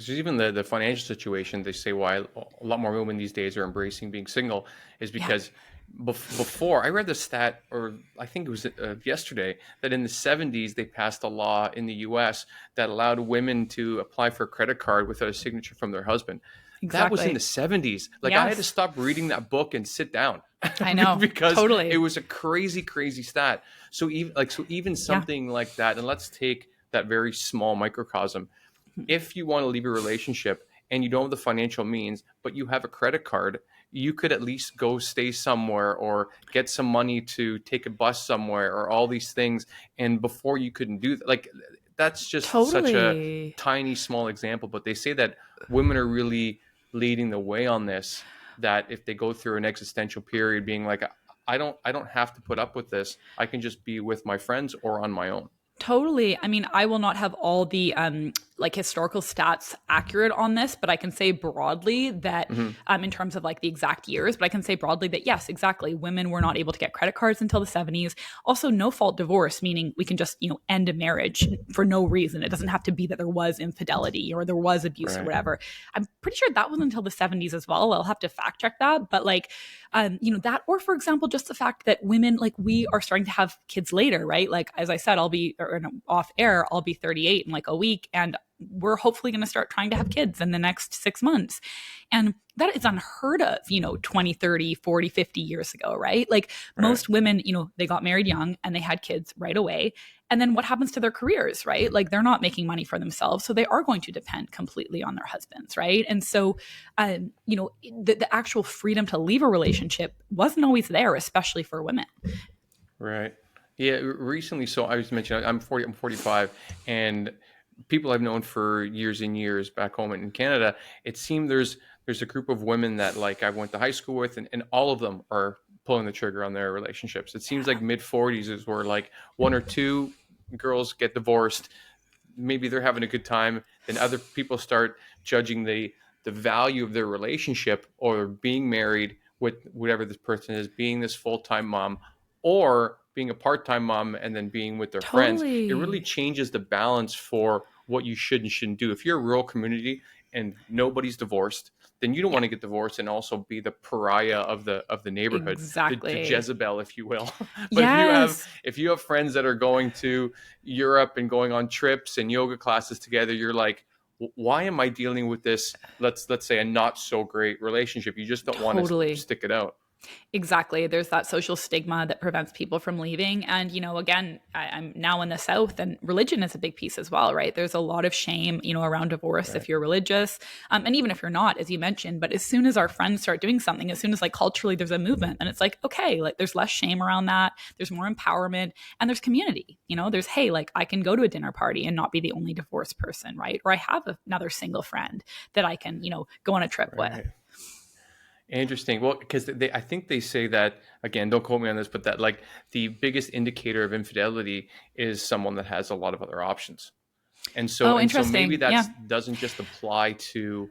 Because even the financial situation, they say why a lot more women these days are embracing being single is Yeah, because before I read the stat, or I think it was yesterday, that in the 70s they passed a law in the US that allowed women to apply for a credit card without a signature from their husband. That was in the exactly. 70s. Like I had to Yes, stop reading that book and sit down I know. because it Totally. was a crazy, crazy stat. So even Yeah. something like that, and let's take that very small microcosm. Mhm. If you want to leave a relationship and you don't have the financial means, but you have a credit card, you could at least go stay somewhere or get some money to take a bus somewhere or all these things. And before you couldn't do that, like that's just such a Totally. tiny, small example. But they say that women are really leading the way on this. That if they go through an existential period, being like, I don't have to put up with this. I can just be with my friends or on my own. Totally. I mean, I will not have all the like historical stats accurate on this, but I can say broadly that Hmm. in terms of like the exact years, but I can say broadly that yes, exactly. Women were not able to get credit cards until the 70s. Also, no fault divorce, meaning we can just, end a marriage for no reason. It doesn't have to be that there was infidelity or there was abuse or Right. whatever. I'm pretty sure that was until the 70s as well. I'll have to fact check that, but like that, or for example, just the fact that women, like, we are starting to have kids later, right? Like, as I said, I'll be, or no, off air, I'll be 38 in like a week. And we're hopefully going to start trying to have kids in the next 6 months. And that is unheard of, 20, 30, 40, 50 years ago, right? Like Right. most women, they got married young and they had kids right away. And then what happens to their careers, right? Like they're not making money for themselves. So they are going to depend completely on their husbands, right? And so the actual freedom to leave a relationship wasn't always there, especially for women. Right. Yeah. Recently, so I was mentioning I'm 40, I'm 45, and people I've known for years and years back home in Canada, it seemed there's a group of women that like I went to high school with, and all of them are pulling the trigger on their relationships. It seems like mid 40s is where like one or two girls get divorced. Maybe they're having a good time. Then other people start judging the value of their relationship or being married with whatever this person is, being this full time mom or being a part time mom and then being with their friends. It really Totally. changes the balance for what you should and shouldn't do. If you're a rural community and nobody's divorced, then you don't Yeah, want to get divorced and also be the pariah of the neighborhood, the exactly. Jezebel, if you will. But if you have Yes. if you have friends that are going to Europe and going on trips and yoga classes together, you're like, why am I dealing with this? Let's say a not so great relationship. You just don't want to Totally. stick it out. Exactly. There's that social stigma that prevents people from leaving. And, again, I'm now in the South, and religion is a big piece as well, right? There's a lot of shame, around divorce Right. if you're religious. And even if you're not, as you mentioned, but as soon as our friends start doing something, as soon as like culturally there's a movement, and it's like, okay, like there's less shame around that. There's more empowerment and there's community. There's, hey, like I can go to a dinner party and not be the only divorced person, right? Or I have another single friend that I can, go on a trip with. Right. Interesting. Well, because I think they say that again. Don't quote me on this, but that like the biggest indicator of infidelity is someone that has a lot of other options. Oh, And so maybe interesting. that Yeah. doesn't just apply to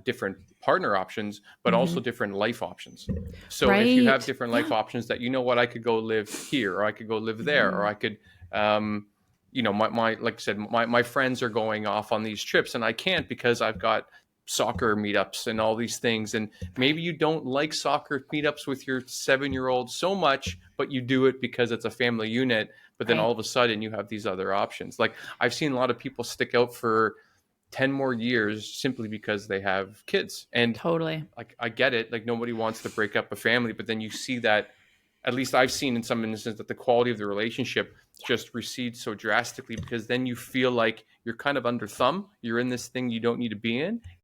different partner options, but also Hmm. different life options. So if you have Right. different life Yeah. options, that you know what, I could go live here, or I could go live there, or Mhm. I could, my like I said, my friends are going off on these trips, and I can't because I've got soccer meetups and all these things. And maybe Right. you don't like soccer meetups with your 7 year old so much, but you do it because it's a family unit. But then all Right. of a sudden you have these other options. Like I've seen a lot of people stick out for 10 more years simply because they have kids. And Totally. like I get it, like nobody wants to break up a family, but then you see that, at least I've seen in some instances, that the quality of the relationship Yeah. just recedes so drastically because then you feel like you're kind of under thumb, you're in this thing you don't need to be in,